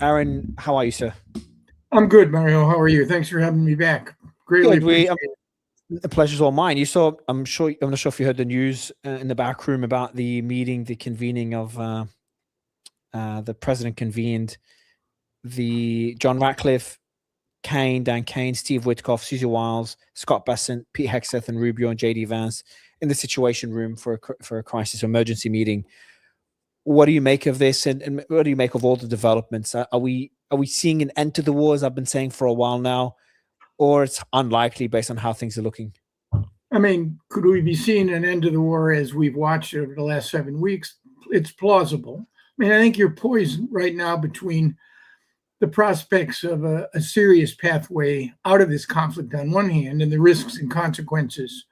Aaron, how are you, sir? I'm good, Mario. How are you? Thanks for having me back. Greatly Good. appreciate it. The pleasure's all mine. You saw, I'm not sure if you heard the news in the back room about the meeting, the convening of the president convened the John Ratcliffe, Dan Kane, Steve Witkoff, Susie Wiles, Scott Bessent, Pete Hegseth, and Rubio and JD Vance in the Situation Room for a crisis emergency meeting. What do you make of this, and what do you make of all the developments? Are we seeing an end to the war, as I've been saying for a while now, or it's unlikely based on how things are looking? I mean, could we be seeing an end to the war as we've watched it over the last 7 weeks? It's plausible. I mean, I think you're poised right now between the prospects of a serious pathway out of this conflict on one hand, and the risks and consequences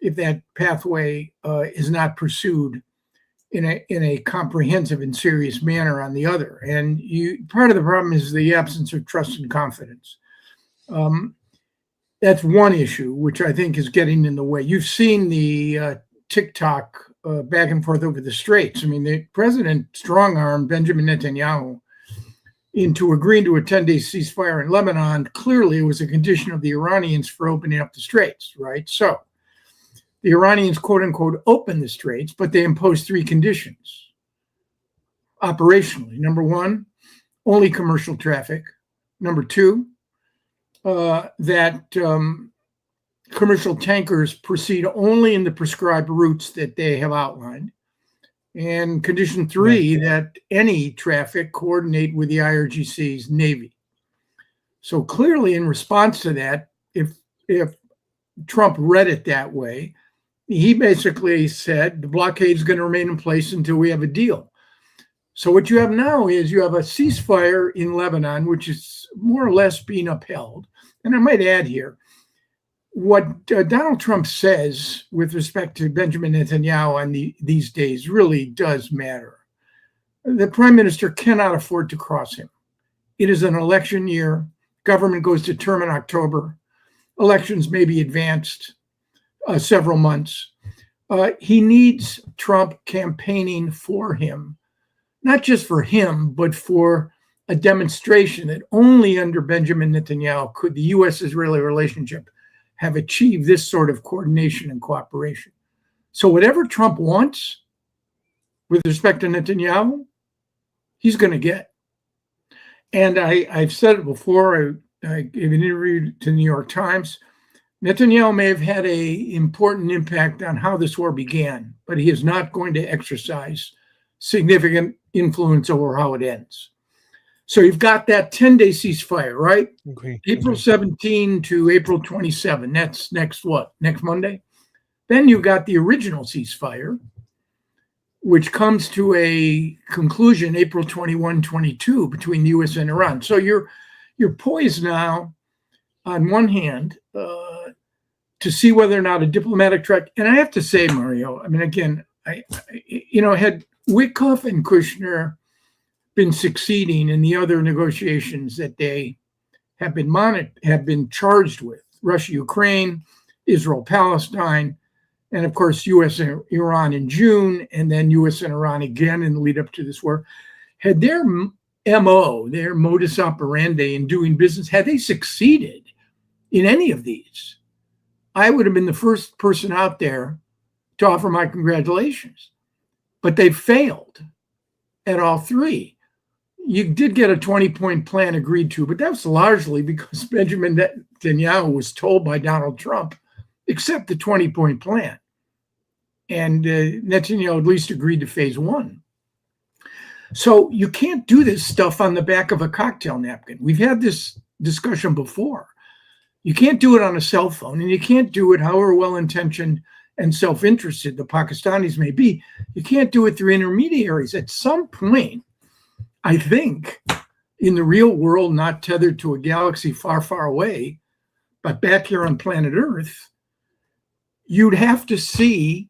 if that pathway is not pursued in a comprehensive and serious manner on the other. And part of the problem is the absence of trust and confidence. That's one issue, which I think is getting in the way. You've seen the TikTok back and forth over the straits. I mean, the president strong-armed Benjamin Netanyahu into agreeing to a 10-day ceasefire in Lebanon. Clearly, it was a condition of the Iranians for opening up the straits, right? So the Iranians, quote unquote, opened the straits, but they imposed 3 conditions operationally. Number 1, only commercial traffic. Number 2, that commercial tankers proceed only in the prescribed routes that they have outlined. And condition 3, that any traffic coordinate with the IRGC's Navy. So clearly, in response to that, if Trump read it that way, he basically said the blockade is going to remain in place until we have a deal. So what you have now is you have a ceasefire in Lebanon, which is more or less being upheld. And I might add here, what Donald Trump says with respect to Benjamin Netanyahu on these days really does matter. The prime minister cannot afford to cross him. It is an election year. Government goes to term in October. Elections may be advanced several months. He needs Trump campaigning for him, not just for him, but for a demonstration that only under Benjamin Netanyahu could the U.S.-Israeli relationship have achieved this sort of coordination and cooperation. So whatever Trump wants with respect to Netanyahu, he's going to get. And I've said it before. I gave an interview to the New York Times. Netanyahu may have had an important impact on how this war began, but he is not going to exercise significant influence over how it ends. So you've got that 10-day ceasefire, right? Okay. April 17 to April 27. That's next Monday? Then you've got the original ceasefire, which comes to a conclusion April 21, 22 between the U.S. and Iran. So you're poised now, on one hand, to see whether or not a diplomatic track. And I have to say, Mario, I mean, again, had Witkoff and Kushner been succeeding in the other negotiations that they have been charged with, Russia, Ukraine, Israel, Palestine, and of course, U.S. and Iran in June, and then U.S. and Iran again in the lead up to this war, had their MO, their modus operandi in doing business, had they succeeded in any of these, I would have been the first person out there to offer my congratulations. But they failed at all 3. You did get a 20-point plan agreed to, but that was largely because Benjamin Netanyahu was told by Donald Trump, accept the 20-point plan. And Netanyahu at least agreed to phase 1. So you can't do this stuff on the back of a cocktail napkin. We've had this discussion before. You can't do it on a cell phone, and you can't do it however well-intentioned and self-interested the Pakistanis may be. You can't do it through intermediaries. At some point, I think, in the real world, not tethered to a galaxy far, far away, but back here on planet Earth, you'd have to see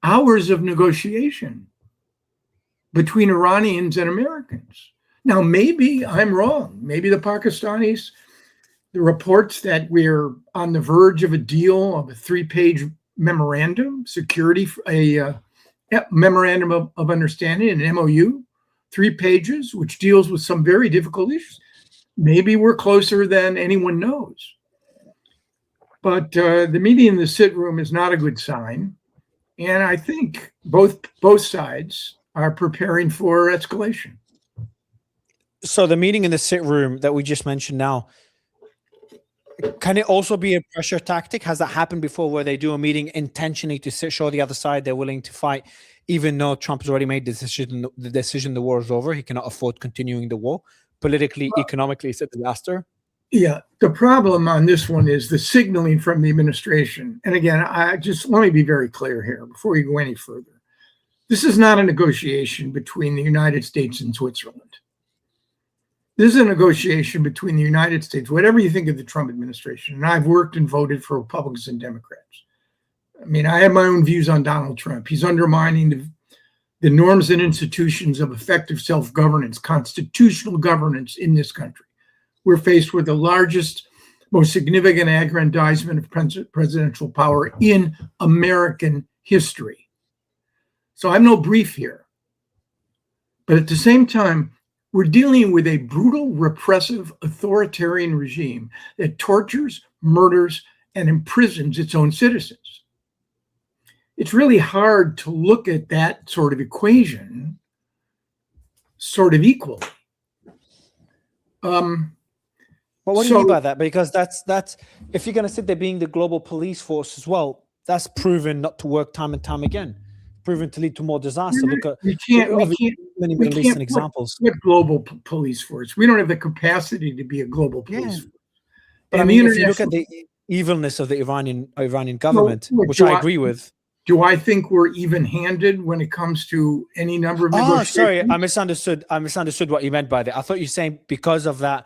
hours of negotiation between Iranians and Americans. Now, maybe I'm wrong. Maybe the Pakistanis, the reports that we're on the verge of a deal of a 3-page memorandum, a memorandum of understanding, an MOU 3 pages, which deals with some very difficult issues. Maybe we're closer than anyone knows. But the meeting in the sit room is not a good sign. And I think both sides are preparing for escalation. So the meeting in the sit room that we just mentioned now, can it also be a pressure tactic? Has that happened before, where they do a meeting intentionally to show the other side they're willing to fight, even though Trump has already made the decision the war is over? He cannot afford continuing the war. Politically, economically, it's a disaster. Yeah, the problem on this one is the signaling from the administration. And again, let me be very clear here before we go any further. This is not a negotiation between the United States and Switzerland. This is a negotiation between the United States, whatever you think of the Trump administration. And I've worked and voted for Republicans and Democrats. I mean, I have my own views on Donald Trump. He's undermining the norms and institutions of effective self-governance, constitutional governance in this country. We're faced with the largest, most significant aggrandizement of presidential power in American history. So I'm no brief here. But at the same time, we're dealing with a brutal, repressive, authoritarian regime that tortures, murders, and imprisons its own citizens. It's really hard to look at that sort of equation sort of equally. But what do you mean by that? Because that's if you're going to sit there being the global police force as well, that's proven not to work time and time again. Proven to lead to more disaster. Look at many Middle Eastern examples. What global police force? We don't have the capacity to be a global police force. But I mean, if you look at the evilness of the Iranian government, which I agree with. Do I think we're even-handed when it comes to any number of negotiations? Oh, sorry, I misunderstood what you meant by that. I thought you were saying because of how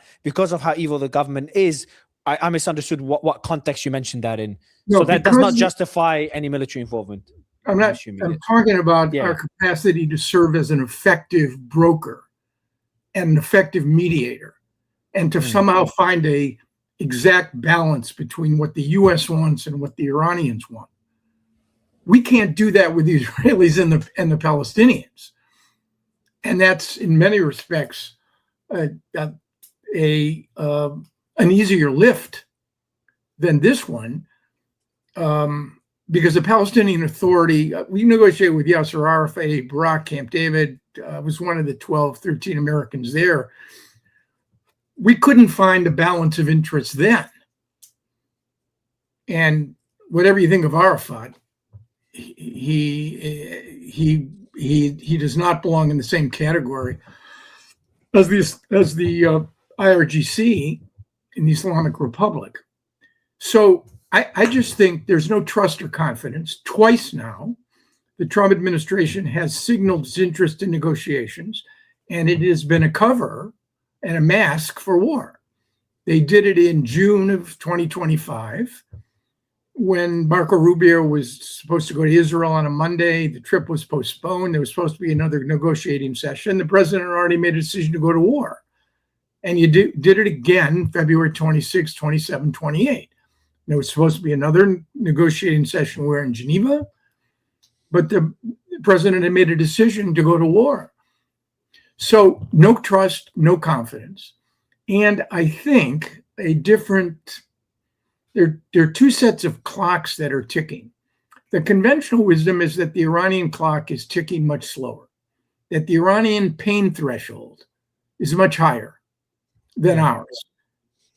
evil the government is. I misunderstood what context you mentioned that in. No, so that does not justify any military involvement. I'm talking about our capacity to serve as an effective broker and an effective mediator, and to somehow find a exact balance between what the U.S. wants and what the Iranians want. We can't do that with the Israelis and the Palestinians, and that's in many respects an easier lift than this one. Because the Palestinian Authority, we negotiated with Yasser Arafat, Barak, Camp David, was one of the 13 Americans there. We couldn't find a balance of interest then. And whatever you think of Arafat, he does not belong in the same category as the IRGC in the Islamic Republic. So I just think there's no trust or confidence. Twice now, the Trump administration has signaled its interest in negotiations, and it has been a cover and a mask for war. They did it in June of 2025 when Marco Rubio was supposed to go to Israel on a Monday. The trip was postponed. There was supposed to be another negotiating session. The president already made a decision to go to war. And you did it again, February 26, 27, 28. There was supposed to be another negotiating session. We're in Geneva, but the president had made a decision to go to war. So no trust, no confidence. And I think there are two sets of clocks that are ticking. The conventional wisdom is that the Iranian clock is ticking much slower, that the Iranian pain threshold is much higher than ours.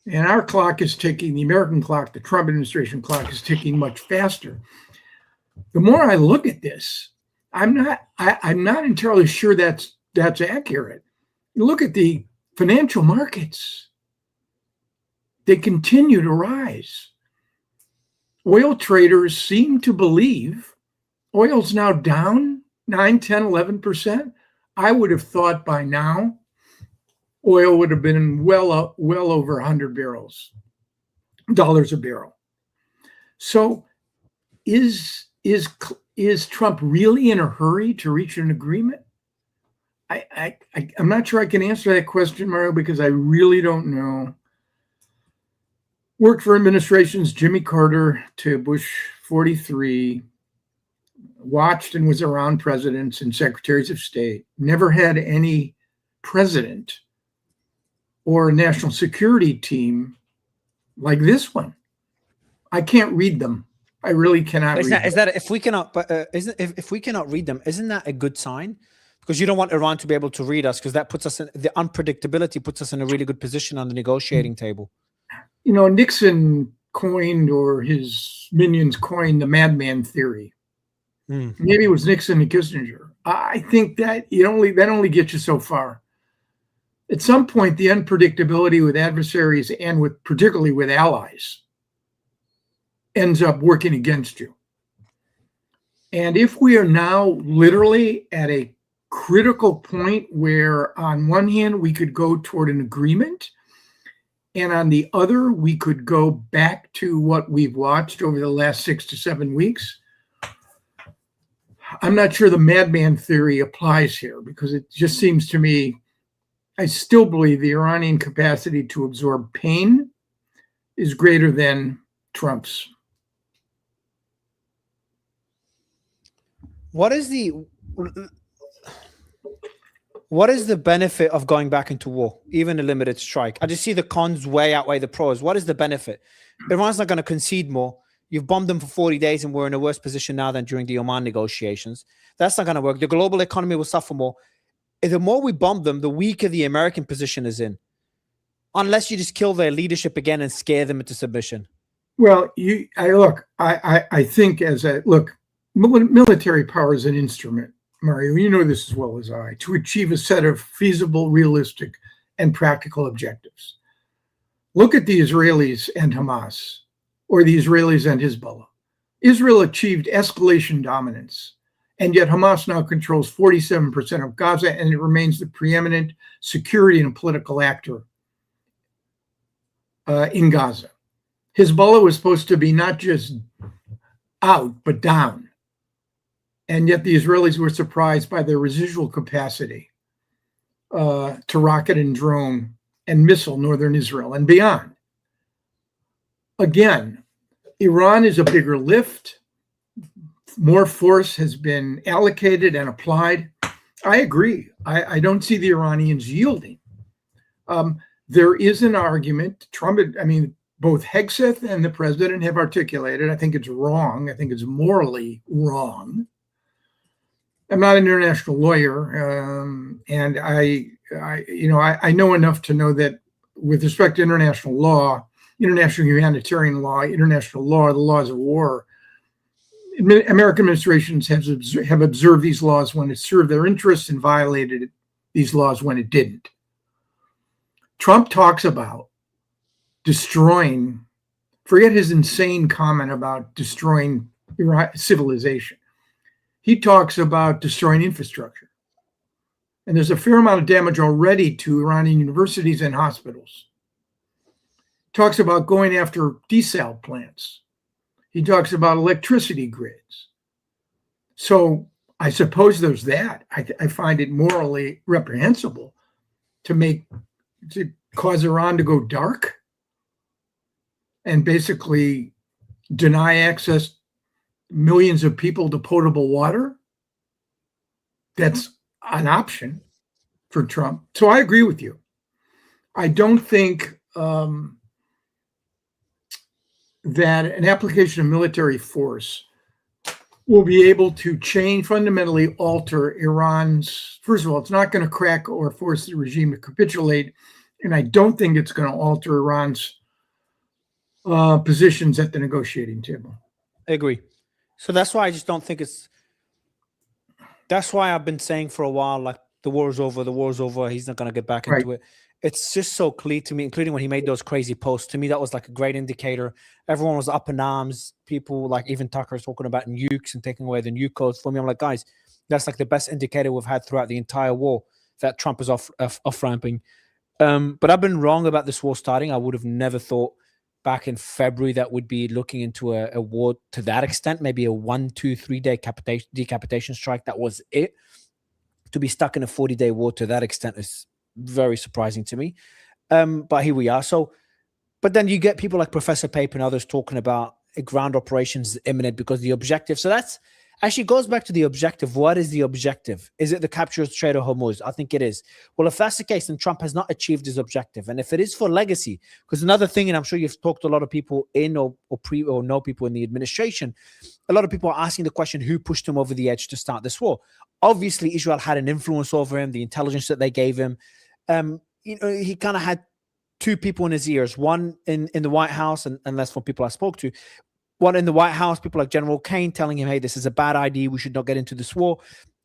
And our clock is ticking, the American clock, the Trump administration clock is ticking much faster. The more I look at this, I'm not entirely sure that's accurate. You look at the financial markets, they continue to rise. Oil traders seem to believe oil's now down 9, 10, 11%. I would have thought by now oil would have been well over $100 a barrel. So is Trump really in a hurry to reach an agreement? I'm not sure I can answer that question, Mario, because I really don't know. Worked for administrations Jimmy Carter to Bush 43, watched and was around presidents and secretaries of state, never had any president or a national security team like this one. I can't read them. I really cannot read them. Is that if we cannot, but if we cannot read them, isn't that a good sign? Because you don't want Iran to be able to read us, because that puts us in the unpredictability, puts us in a really good position on the negotiating table. You know, Nixon coined, or his minions coined, the madman theory. Maybe it was Nixon and Kissinger. I think that that only gets you so far. At some point, the unpredictability with adversaries and particularly with allies ends up working against you. And if we are now literally at a critical point where on one hand we could go toward an agreement, and on the other we could go back to what we've watched over the last 6 to 7 weeks, I'm not sure the madman theory applies here, because it just seems to me, I still believe the Iranian capacity to absorb pain is greater than Trump's. What is the benefit of going back into war, even a limited strike? I just see the cons way outweigh the pros. What is the benefit? Iran's not going to concede more. You've bombed them for 40 days and we're in a worse position now than during the Oman negotiations. That's not going to work. The global economy will suffer more. The more we bomb them, the weaker the American position is in. Unless you just kill their leadership again and scare them into submission. Well, I think military power is an instrument, Mario, you know this as well as I, to achieve a set of feasible, realistic, and practical objectives. Look at the Israelis and Hamas, or the Israelis and Hezbollah. Israel achieved escalation dominance, and yet Hamas now controls 47% of Gaza, and it remains the preeminent security and political actor in Gaza. Hezbollah was supposed to be not just out, but down. And yet the Israelis were surprised by their residual capacity to rocket and drone and missile northern Israel and beyond. Again, Iran is a bigger lift. More force has been allocated and applied. I agree. I don't see the Iranians yielding. There is an argument. Both Hegseth and the president have articulated. I think it's wrong. I think it's morally wrong. I'm not an international lawyer, and I know enough to know that with respect to international law, international humanitarian law, international law, the laws of war, American administrations have observed these laws when it served their interests and violated these laws when it didn't. Trump talks about destroying, forget his insane comment about destroying civilization. He talks about destroying infrastructure. And there's a fair amount of damage already to Iranian universities and hospitals. Talks about going after desal plants. He talks about electricity grids. So I suppose there's that. I find it morally reprehensible to cause Iran to go dark and basically deny access millions of people to potable water. That's an option for Trump. So I agree with you. I don't think that an application of military force will be able to fundamentally alter Iran's. First of all, it's not going to crack or force the regime to capitulate. And I don't think it's going to alter Iran's positions at the negotiating table. I agree. So that's why I just don't think that's why I've been saying for a while, like, the war's over. He's not going to get back into it. It's just so clear to me, including when he made those crazy posts. To me, that was like a great indicator. Everyone was up in arms. People, like even Tucker, talking about nukes and taking away the nuke codes. For me, I'm like, guys, that's like the best indicator we've had throughout the entire war, that Trump is off-ramping. But I've been wrong about this war starting. I would have never thought back in February that we'd be looking into a war to that extent, maybe a 1, 2, 3 day decapitation strike. That was it. To be stuck in a 40-day war to that extent is very surprising to me. But here we are. So, but then you get people like Professor Pape and others talking about ground operations imminent because the objective. So Actually, it goes back to the objective. What is the objective? Is it the capture of Strait of Hormuz? I think it is. Well, if that's the case, then Trump has not achieved his objective. And if it is for legacy, because another thing, and I'm sure you've talked to a lot of people in or know people in the administration, a lot of people are asking the question, who pushed him over the edge to start this war? Obviously, Israel had an influence over him, the intelligence that they gave him. He kind of had two people in his ears, one in the White House, and that's from people I spoke to. One in the White House, people like General Kane telling him, hey, this is a bad idea. We should not get into this war.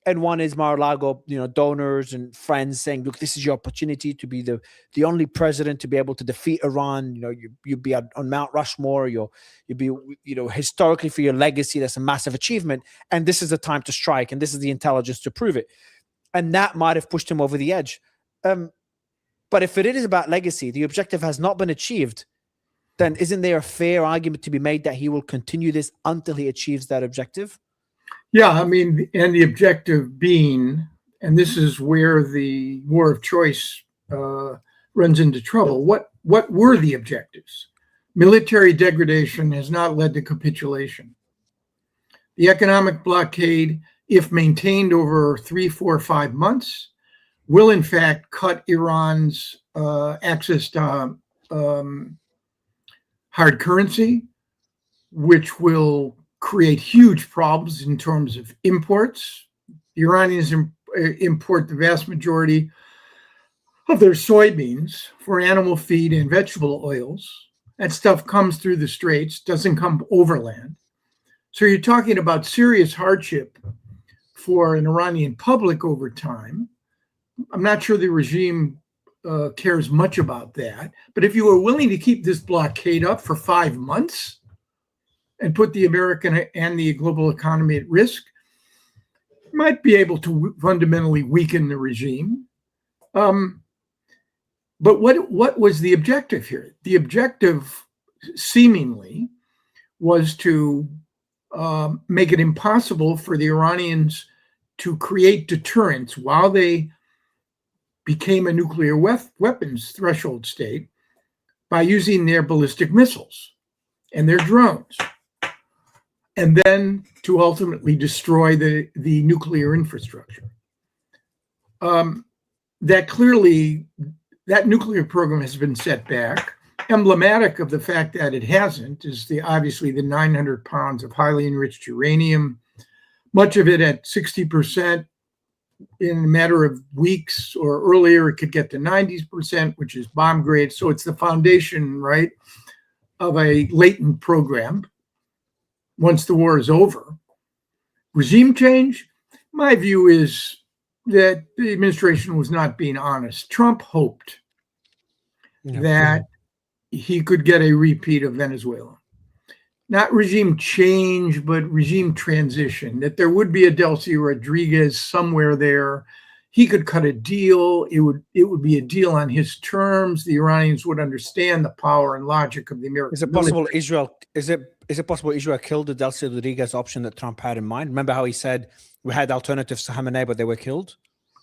And one is Mar-a-Lago, donors and friends saying, look, this is your opportunity to be the only president to be able to defeat Iran. You'd be on Mount Rushmore. You'd be, historically for your legacy, that's a massive achievement. And this is the time to strike. And this is the intelligence to prove it. And that might have pushed him over the edge. But if it is about legacy, the objective has not been achieved, then isn't there a fair argument to be made that he will continue this until he achieves that objective? Yeah, I mean, and the objective being, and this is where the war of choice runs into trouble. What were the objectives? Military degradation has not led to capitulation. The economic blockade, if maintained over 3, 4, 5 months, will in fact cut Iran's access to hard currency, which will create huge problems in terms of imports. The Iranians import the vast majority of their soybeans for animal feed and vegetable oils. That stuff comes through the straits, doesn't come overland. So you're talking about serious hardship for an Iranian public over time. I'm not sure the regime cares much about that. But if you were willing to keep this blockade up for 5 months and put the American and the global economy at risk, you might be able to fundamentally weaken the regime. But what was the objective here? The objective, seemingly, was to make it impossible for the Iranians to create deterrence while they became a nuclear weapons threshold state by using their ballistic missiles and their drones, and then to ultimately destroy the nuclear infrastructure. That nuclear program has been set back. Emblematic of the fact that it hasn't is obviously the 900 pounds of highly enriched uranium, much of it at 60%. In a matter of weeks or earlier, it could get to 90%, which is bomb grade. So it's the foundation, right, of a latent program once the war is over. Regime change, my view is that the administration was not being honest. Trump hoped that he could get a repeat of Venezuela. Not regime change, but regime transition, that there would be a Delcy Rodriguez somewhere there. He could cut a deal. It would be a deal on his terms. The Iranians would understand the power and logic of the American Is it possible Israel killed the Delcy Rodriguez option that Trump had in mind? Remember how he said we had alternatives to Khamenei, but they were killed?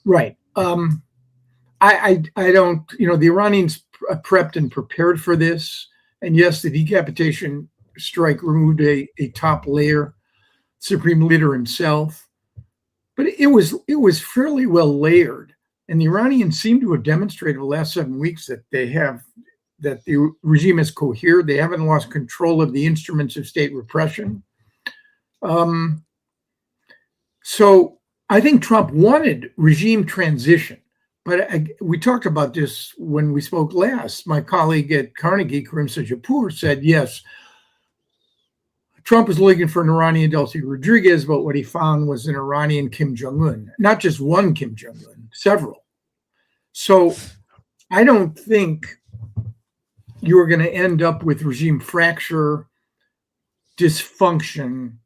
Right. I don't, the Iranians prepped and prepared for this. And yes, the decapitation strike removed a top layer, supreme leader himself, but it was fairly well layered, and the Iranians seem to have demonstrated the last 7 weeks that the regime is coherent. They haven't lost control of the instruments of state repression. So I think Trump wanted regime transition, but we talked about this when we spoke last. My colleague at Carnegie, Karim Sajapur, said yes, Trump was looking for an Iranian Delcy Rodriguez, but what he found was an Iranian Kim Jong-un, not just one Kim Jong-un, several. So I don't think you're going to end up with regime fracture, dysfunction,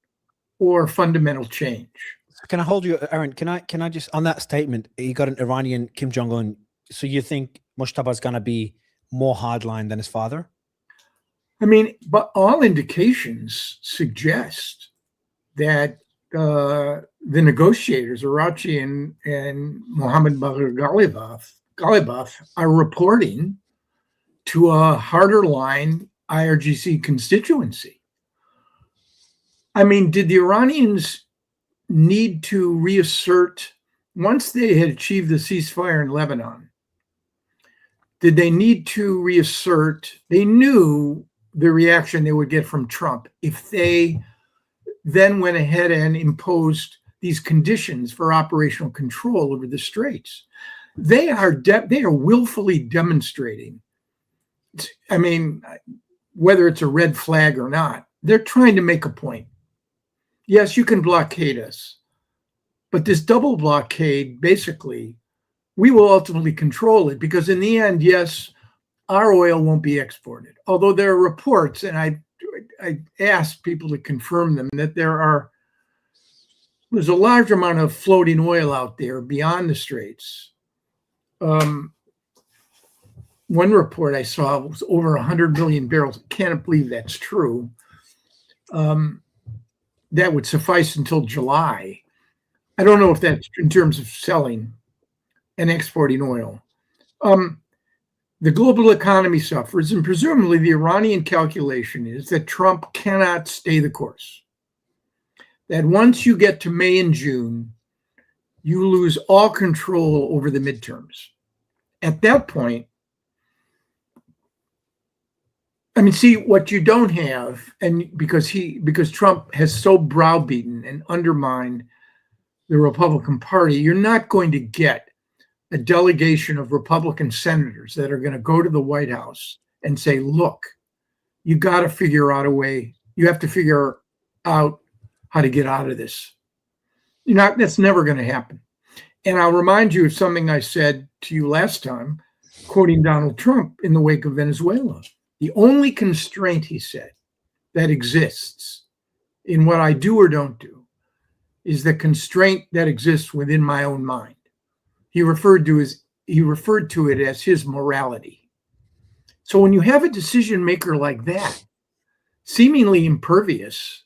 or fundamental change. Can I hold you, Aaron? Can I just, on that statement, he got an Iranian Kim Jong-un. So you think Mustafa's going to be more hardline than his father? I mean, but all indications suggest that the negotiators, Arachi and Mohammad Bagher Ghalibaf, are reporting to a harder line IRGC constituency. I mean, did the Iranians need to reassert, once they had achieved the ceasefire in Lebanon, did they need to reassert? They knew the reaction they would get from Trump if they then went ahead and imposed these conditions for operational control over the straits. They are willfully demonstrating. I mean, whether it's a red flag or not, they're trying to make a point. Yes, you can blockade us, but this double blockade, basically, we will ultimately control it, because in the end, yes, our oil won't be exported. Although there are reports, and I asked people to confirm them, that there's a large amount of floating oil out there beyond the straits. One report I saw was over 100 million barrels. I can't believe that's true. That would suffice until July. I don't know if that's in terms of selling and exporting oil. The global economy suffers, and presumably the Iranian calculation is that Trump cannot stay the course. That once you get to May and June, you lose all control over the midterms. At that point, I mean, see, what you don't have, and because Trump has so browbeaten and undermined the Republican Party, you're not going to get a delegation of Republican senators that are going to go to the White House and say, look, you got to figure out a way. You have to figure out how to get out of this. That's never going to happen. And I'll remind you of something I said to you last time, quoting Donald Trump in the wake of Venezuela. The only constraint, he said, that exists in what I do or don't do is the constraint that exists within my own mind. He referred to it as his morality. So when you have a decision maker like that, seemingly impervious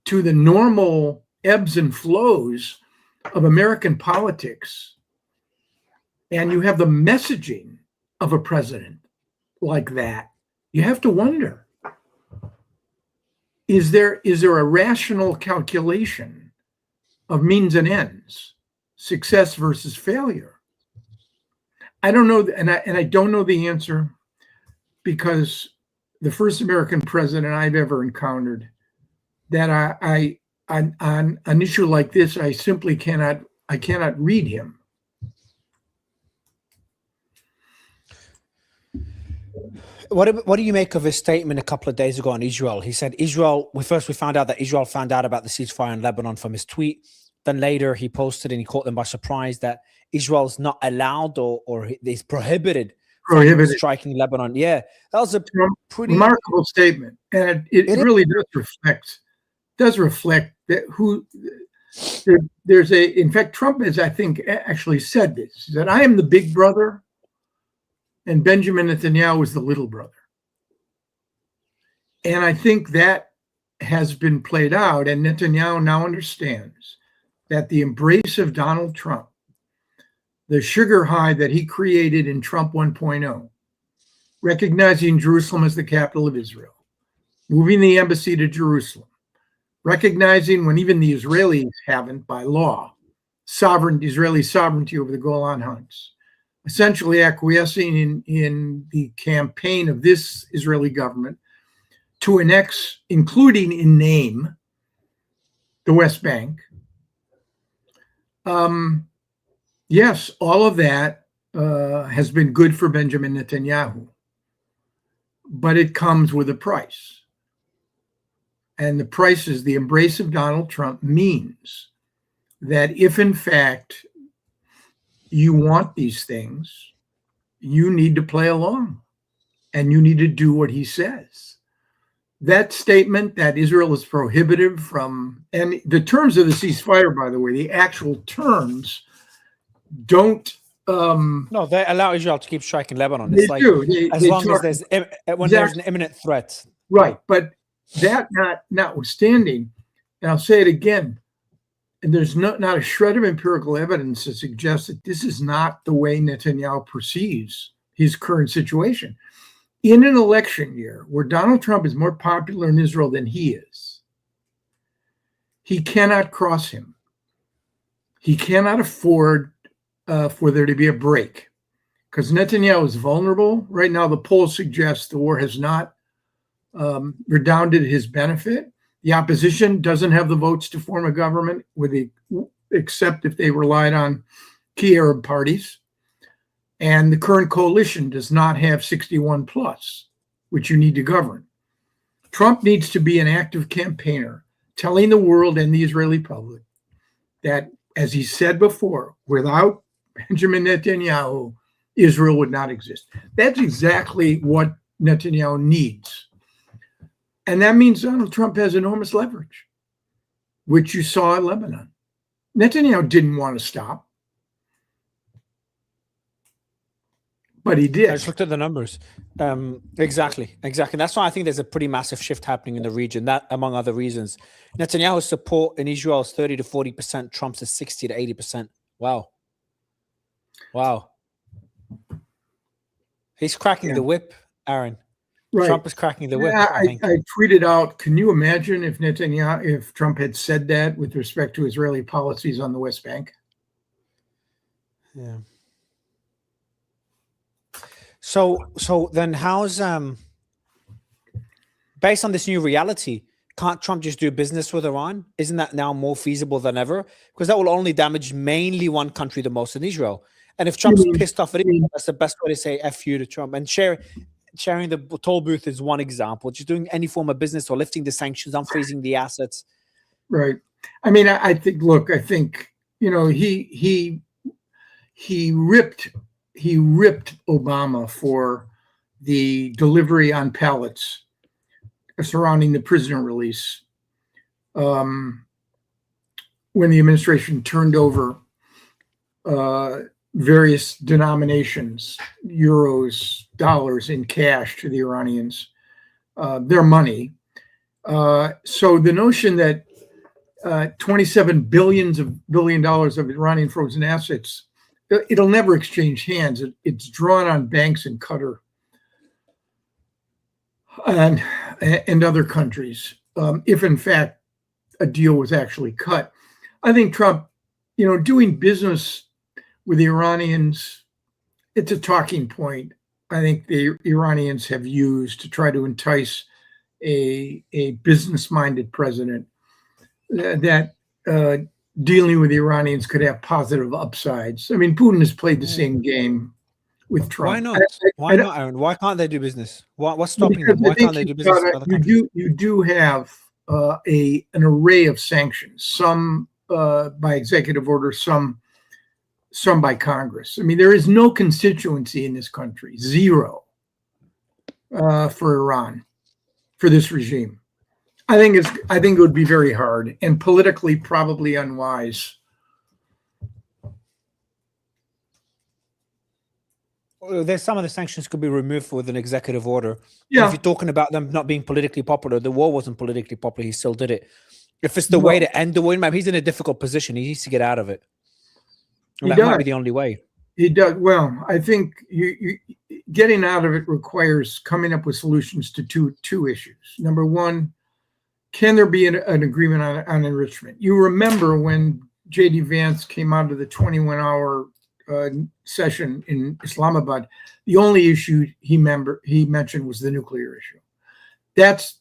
to the normal ebbs and flows of American politics, and you have the messaging of a president like that, you have to wonder, is there a rational calculation of means and ends? Success versus failure? I don't know, and I don't know the answer, because the first American president I've ever encountered that I on an issue like this, I simply cannot read him. What do you make of his statement a couple of days ago on Israel? He said we found out that Israel found out about the ceasefire in Lebanon from his tweet. Then later he posted, and he caught them by surprise, that Israel's not allowed or is prohibited from striking Lebanon. Yeah, that was a pretty remarkable statement, and it really does reflect that in fact, Trump has, I think, actually said this, that I am the big brother and Benjamin Netanyahu is the little brother. And I think that has been played out, and Netanyahu now understands that the embrace of Donald Trump, the sugar high that he created in Trump 1.0, recognizing Jerusalem as the capital of Israel, moving the embassy to Jerusalem, recognizing, when even the Israelis haven't by law, Israeli sovereignty over the Golan Heights, essentially acquiescing in the campaign of this Israeli government to annex, including in name, the West Bank. Yes, all of that has been good for Benjamin Netanyahu, but it comes with a price. And the price is the embrace of Donald Trump means that if, in fact, you want these things, you need to play along and you need to do what he says. That statement that Israel is prohibited from, and the terms of the ceasefire, by the way, the actual terms don't. No, they allow Israel to keep striking Lebanon. It's like, do. As long as there's an imminent threat. Right. But that notwithstanding, and I'll say it again, and there's not a shred of empirical evidence to suggest that this is not the way Netanyahu perceives his current situation. In an election year where Donald Trump is more popular in Israel than he he cannot cross him. He cannot afford for there to be a break, because Netanyahu is vulnerable. Right now, the polls suggest the war has not redounded to his benefit. The opposition doesn't have the votes to form a government, except if they relied on key Arab parties. And the current coalition does not have 61 plus, which you need to govern. Trump needs to be an active campaigner, telling the world and the Israeli public that, as he said before, without Benjamin Netanyahu, Israel would not exist. That's exactly what Netanyahu needs. And that means Donald Trump has enormous leverage, which you saw in Lebanon. Netanyahu didn't want to stop, but he did. I just looked at the numbers. Exactly. That's why I think there's a pretty massive shift happening in the region, that among other reasons. Netanyahu's support in Israel is 30 to 40%, Trump's is 60 to 80%. Wow. He's cracking the whip, Aaron. Right. Trump is cracking the whip. I tweeted out, can you imagine if Trump had said that with respect to Israeli policies on the West Bank? Yeah. So then how's based on this new reality, can't Trump just do business with Iran? Isn't that now more feasible than ever? Because that will only damage mainly one country the most, in Israel. And if Trump's pissed off at it, that's the best way to say F you to Trump. And sharing the toll booth is one example. Just doing any form of business or lifting the sanctions, unfreezing the assets. Right. I mean, I think he ripped Obama for the delivery on pallets surrounding the prisoner release when the administration turned over various denominations, euros, dollars in cash to the Iranians, their money. So the notion that $27 billion of Iranian frozen assets, it'll never exchange hands. It's drawn on banks in Qatar and other countries, if in fact a deal was actually cut. I think Trump, doing business with the Iranians, it's a talking point I think the Iranians have used to try to entice a business-minded president that dealing with the Iranians could have positive upsides. I mean, Putin has played the same game with Trump. Why not? Why not, Aaron? Why can't they do business? What's stopping them? Why can't they do business with other countries? You do have an array of sanctions, some by executive order, some by Congress. I mean, there is no constituency in this country, zero, for Iran, for this regime. I think it would be very hard and politically probably unwise. There's some of the sanctions could be removed with an executive order. Yeah. If you're talking about them not being politically popular, the war wasn't politically popular. He still did it. If it's the way to end the war, he's in a difficult position. He needs to get out of it. And that might be the only way. He does. Well, I think you getting out of it requires coming up with solutions to two issues. Number one, can there be an agreement on enrichment? You remember when J.D. Vance came out of the 21-hour session in Islamabad, the only issue he mentioned was the nuclear issue. That's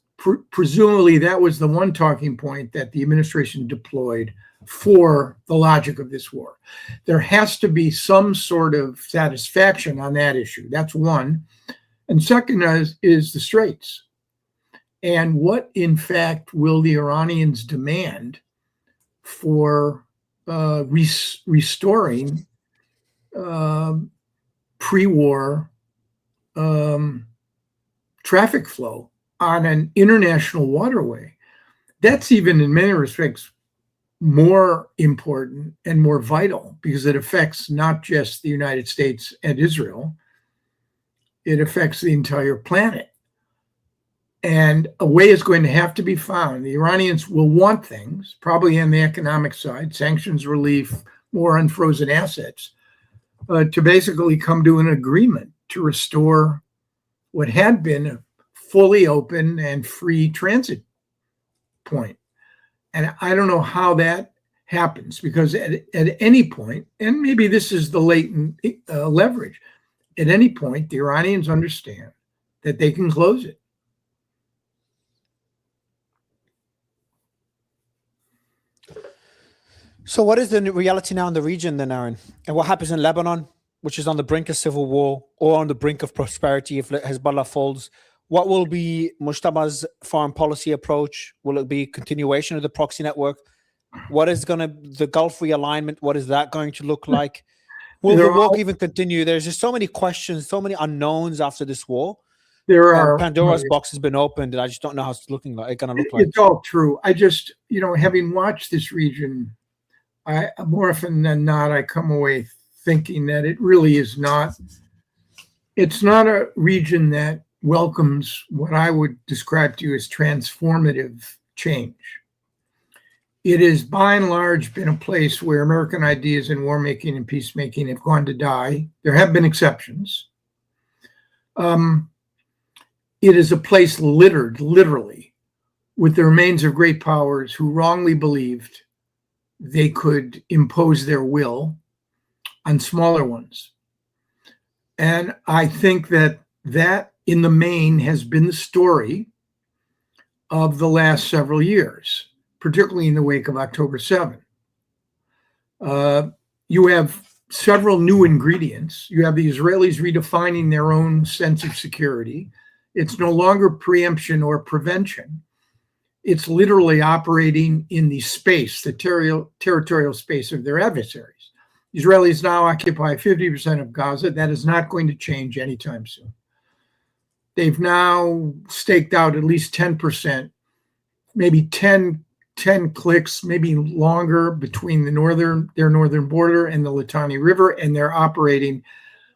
presumably that was the one talking point that the administration deployed for the logic of this war. There has to be some sort of satisfaction on that issue. That's one. And second is the Straits. And what, in fact, will the Iranians demand for restoring pre-war traffic flow on an international waterway? That's even in many respects more important and more vital because it affects not just the United States and Israel, it affects the entire planet. And a way is going to have to be found. The Iranians will want things, probably on the economic side, sanctions relief, more unfrozen assets, to basically come to an agreement to restore what had been a fully open and free transit point. And I don't know how that happens, because at any point, and maybe this is the latent leverage, at any point, the Iranians understand that they can close it. So what is the reality now in the region then, Aaron? And what happens in Lebanon, which is on the brink of civil war or on the brink of prosperity if Hezbollah falls? What will be Mushtaba's foreign policy approach? Will it be continuation of the proxy network? What is going to the Gulf realignment? What is that going to look like? Will the war even continue? There's just so many questions, so many unknowns after this war. Pandora's box has been opened, and I just don't know how it's looking like. It's going to look like. It's all true. I just, having watched this region, I more often than not, I come away thinking that it really is not. It's not a region that welcomes what I would describe to you as transformative change. It has, by and large, been a place where American ideas in war making and peacemaking have gone to die. There have been exceptions. It is a place littered, literally, with the remains of great powers who wrongly believed they could impose their will on smaller ones. And I think that in the main has been the story of the last several years, particularly in the wake of October 7. You have several new ingredients. You have the Israelis redefining their own sense of security. It's no longer preemption or prevention. It's literally operating in the space, the territorial space of their adversaries. Israelis now occupy 50% of Gaza. That is not going to change anytime soon. They've now staked out at least 10%, maybe 10 clicks, maybe longer, between their northern border and the Litani River, and they're operating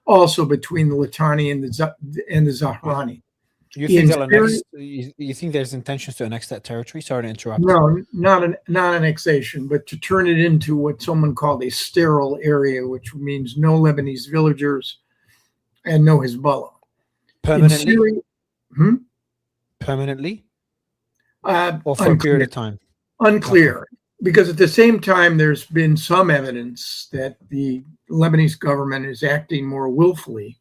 also between the Litani and the Zahrani. You think there's intentions to annex that territory? Sorry to interrupt. No, not annexation, but to turn it into what someone called a sterile area, which means no Lebanese villagers and no Hezbollah. Permanently? Permanently? Or for a period of time? Unclear. Okay. Because at the same time, there's been some evidence that the Lebanese government is acting more willfully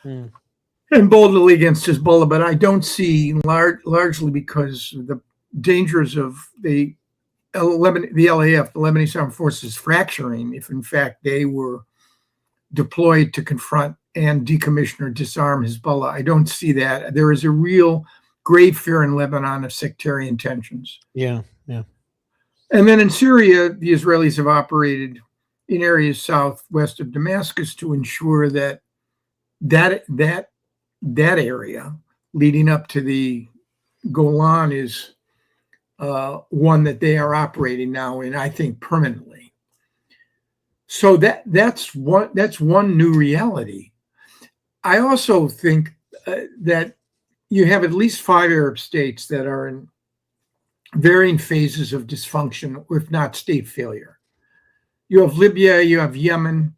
and boldly against Hezbollah, but I don't see, largely because the dangers of the LAF, the Lebanese Armed Forces, fracturing if in fact they were deployed to confront and decommission or disarm Hezbollah. I don't see that. There is a real grave fear in Lebanon of sectarian tensions. Yeah. And then in Syria, the Israelis have operated in areas southwest of Damascus to ensure that area leading up to the Golan is one that they are operating now in, I think, permanently. So that's one new reality. I also think that you have at least 5 Arab states that are in varying phases of dysfunction, if not state failure. You have Libya, you have Yemen,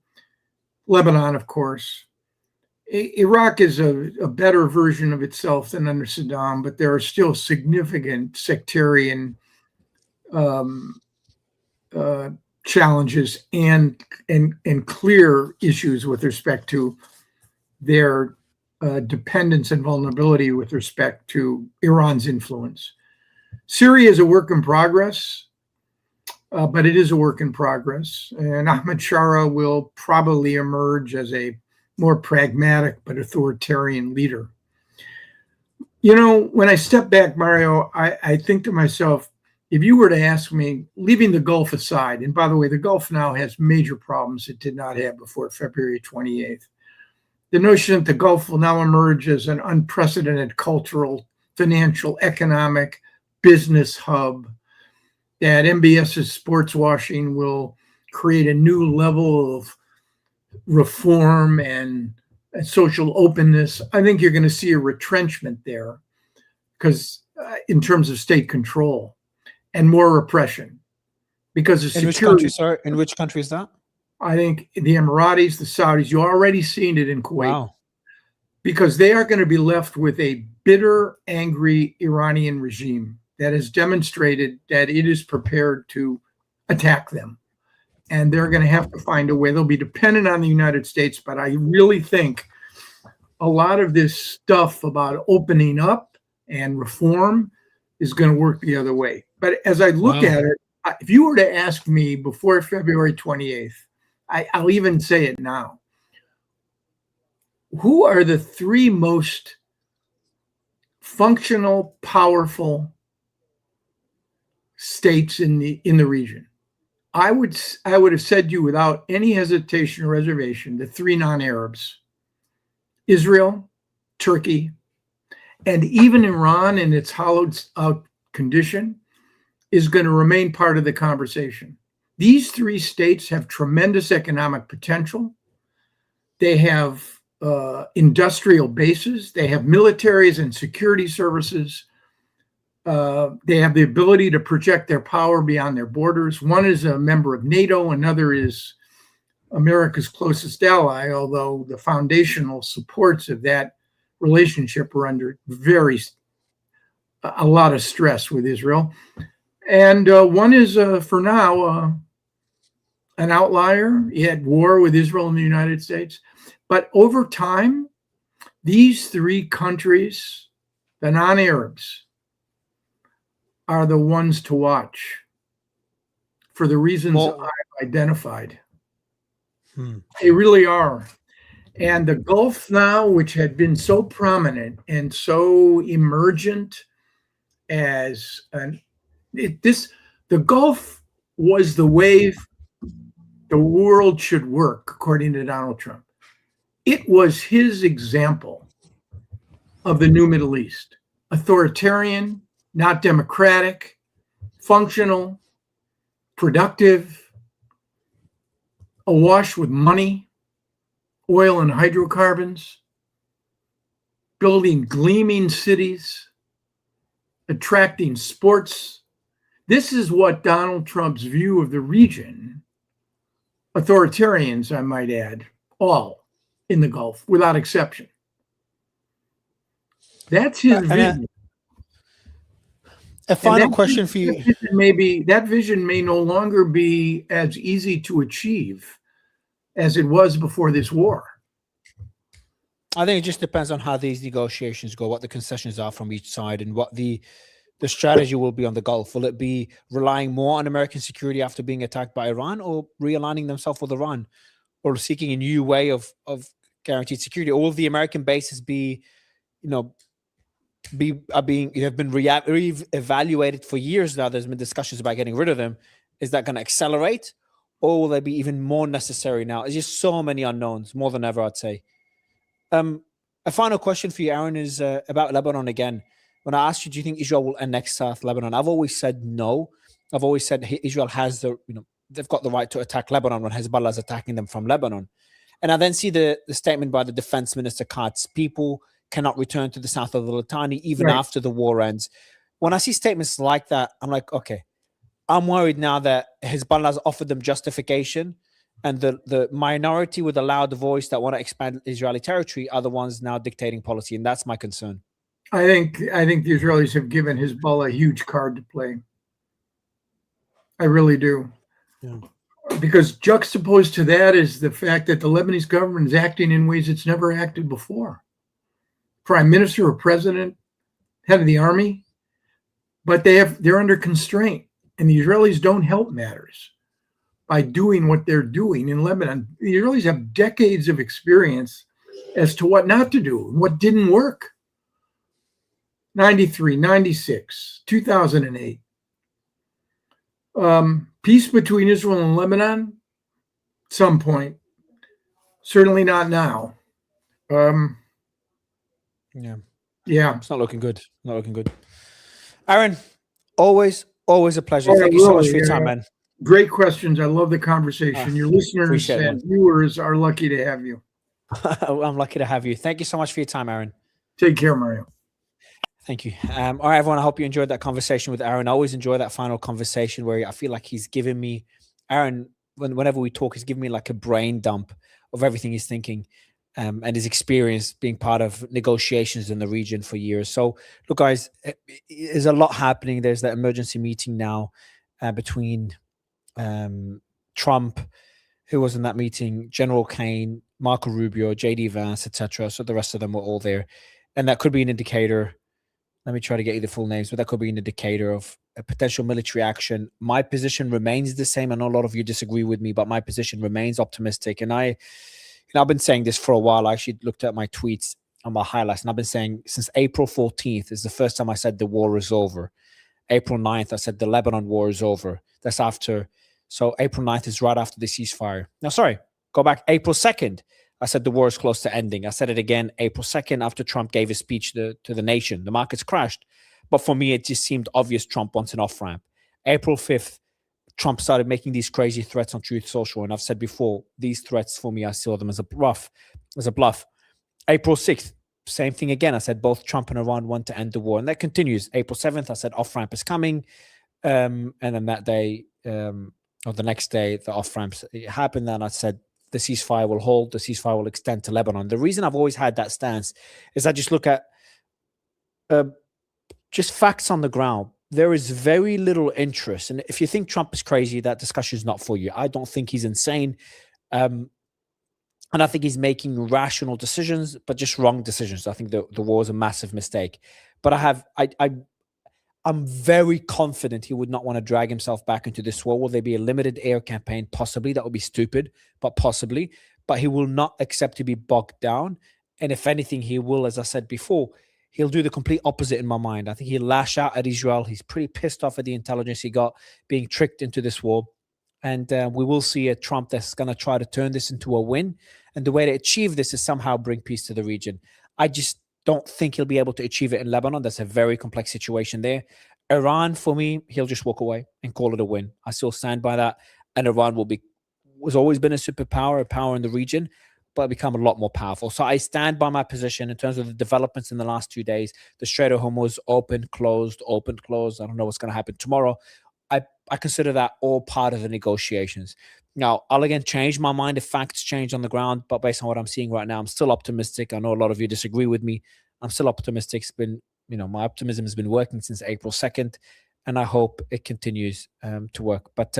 Lebanon, of course. Iraq is a better version of itself than under Saddam, but there are still significant sectarian challenges and clear issues with respect to their dependence and vulnerability with respect to Iran's influence. Syria is a work in progress, but it is a work in progress. And Ahmed Shara will probably emerge as a more pragmatic but authoritarian leader. When I step back, Mario, I think to myself, if you were to ask me, leaving the Gulf aside, and by the way, the Gulf now has major problems it did not have before February 28th. The notion that the Gulf will now emerge as an unprecedented cultural, financial, economic, business hub, that MBS's sports washing will create a new level of reform and social openness. I think you're going to see a retrenchment there, because in terms of state control and more repression, because of security. In which country, sir? In which country is that? I think the Emiratis, the Saudis. You're already seeing it in Kuwait. Wow. Because they are going to be left with a bitter, angry Iranian regime. that has demonstrated that it is prepared to attack them. And they're going to have to find a way. They'll be dependent on the United States, but I really think a lot of this stuff about opening up and reform is going to work the other way. But as I look at it, if you were to ask me before February 28th, I'll even say it now. Who are the three most functional, powerful states in the region? I would have said to you without any hesitation or reservation, the three non-Arabs: Israel, Turkey, and even Iran in its hollowed out condition is going to remain part of the conversation. These three states have tremendous economic potential. They have industrial bases. They have militaries and security services. They have the ability to project their power beyond their borders. One is a member of NATO. Another is America's closest ally, although the foundational supports of that relationship are under a lot of stress with Israel. And one is, for now, an outlier. He had war with Israel and the United States. But over time, these three countries, the non-Arabs, are the ones to watch for the reasons I've identified. They really are. And the Gulf now, which had been so prominent and so emergent as the Gulf was the way the world should work, according to Donald Trump. It was his example of the new Middle East: authoritarian, not democratic, functional, productive, awash with money, oil and hydrocarbons, building gleaming cities, attracting sports. This is what Donald Trump's view of the region, authoritarians, I might add, all in the Gulf, without exception. That's his vision. A final question for you. That vision may no longer be as easy to achieve as it was before this war. I think it just depends on how these negotiations go, what the concessions are from each side, and what the strategy will be on the Gulf. Will it be relying more on American security after being attacked by Iran, or realigning themselves with Iran, or seeking a new way of guaranteed security? All of the American bases have been re-evaluated for years now. There's been discussions about getting rid of them. Is that going to accelerate, or will they be even more necessary now? There's just so many unknowns, more than ever, I'd say. A final question for you, Aaron, is about Lebanon again. When I asked you, do you think Israel will annex South Lebanon? I've always said no. I've always said Israel has they've got the right to attack Lebanon when Hezbollah is attacking them from Lebanon. And I then see the statement by the defense minister Katz: people cannot return to the south of the Litani even after the war ends. When I see statements like that, I'm like, okay, I'm worried now that Hezbollah has offered them justification, and the minority with a loud voice that want to expand Israeli territory are the ones now dictating policy, and that's my concern. I think the Israelis have given Hezbollah a huge card to play. I really do. Yeah. Because juxtaposed to that is the fact that the Lebanese government is acting in ways it's never acted before. Prime minister or president, head of the army, but they're under constraint, and the Israelis don't help matters by doing what they're doing in Lebanon. The Israelis have decades of experience as to what not to do and what didn't work. 93, 96, 2008. Peace between Israel and Lebanon, some point. Certainly not now. Yeah. It's not looking good. Not looking good. Aaron, always a pleasure. Thank you so much for your time, man. Great questions. I love the conversation. Your listeners and viewers are lucky to have you. I'm lucky to have you. Thank you so much for your time, Aaron. Take care, Mario. Thank you. All right, everyone. I hope you enjoyed that conversation with Aaron. I always enjoy that final conversation where I feel like he's giving me, Aaron, whenever we talk, he's giving me like a brain dump of everything he's thinking. and his experience being part of negotiations in the region for years. So, look, guys, there's a lot happening. There's that emergency meeting now between Trump, who was in that meeting, General Kane, Marco Rubio, JD Vance, etc. So the rest of them were all there. And that could be an indicator. Let me try to get you the full names, but that could be an indicator of a potential military action. My position remains the same. I know a lot of you disagree with me, but my position remains optimistic. And I've been saying this for a while. I actually looked at my tweets on my highlights, and I've been saying since April 14th is the first time I said the war is over. April 9th, I said the Lebanon war is over. That's after. So April 9th is right after the ceasefire. No, sorry, go back. April 2nd, I said the war is close to ending. I said it again April 2nd after Trump gave his speech to the nation. The markets crashed. But for me, it just seemed obvious Trump wants an off-ramp. April 5th, Trump started making these crazy threats on Truth Social. And I've said before, these threats for me, I saw them as a bluff. April 6th, same thing again. I said both Trump and Iran want to end the war. And that continues. April 7th, I said off-ramp is coming. And then that day, or the next day, the off-ramps happened. And I said the ceasefire will hold. The ceasefire will extend to Lebanon. The reason I've always had that stance is I just look at just facts on the ground. There is very little interest. And if you think Trump is crazy, that discussion is not for you. I don't think he's insane. And I think he's making rational decisions, but just wrong decisions. I think the war is a massive mistake. But I'm very confident he would not want to drag himself back into this war. Will there be a limited air campaign? Possibly. That would be stupid, but possibly. But he will not accept to be bogged down. And if anything, he will, as I said before, he'll do the complete opposite in my mind. I think he'll lash out at Israel. He's pretty pissed off at the intelligence he got being tricked into this war. And we will see a Trump that's going to try to turn this into a win. And the way to achieve this is somehow bring peace to the region. I just don't think he'll be able to achieve it in Lebanon. That's a very complex situation there. Iran, for me, he'll just walk away and call it a win. I still stand by that. And Iran was always been a superpower, a power in the region, but become a lot more powerful. So I stand by my position in terms of the developments in the last 2 days. The Strait of Hormuz open, closed, open, closed. I don't know what's going to happen tomorrow. I consider that all part of the negotiations. Now, I'll again change my mind if facts change on the ground, but based on what I'm seeing right now, I'm still optimistic. I know a lot of you disagree with me. I'm still optimistic. It's been, my optimism has been working since April 2nd, and I hope it continues to work. But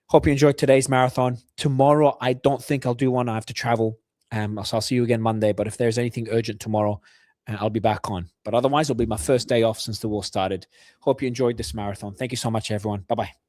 hope you enjoyed today's marathon. Tomorrow, I don't think I'll do one. I have to travel. So I'll see you again Monday. But if there's anything urgent tomorrow, I'll be back on. But otherwise, it'll be my first day off since the war started. Hope you enjoyed this marathon. Thank you so much, everyone. Bye-bye.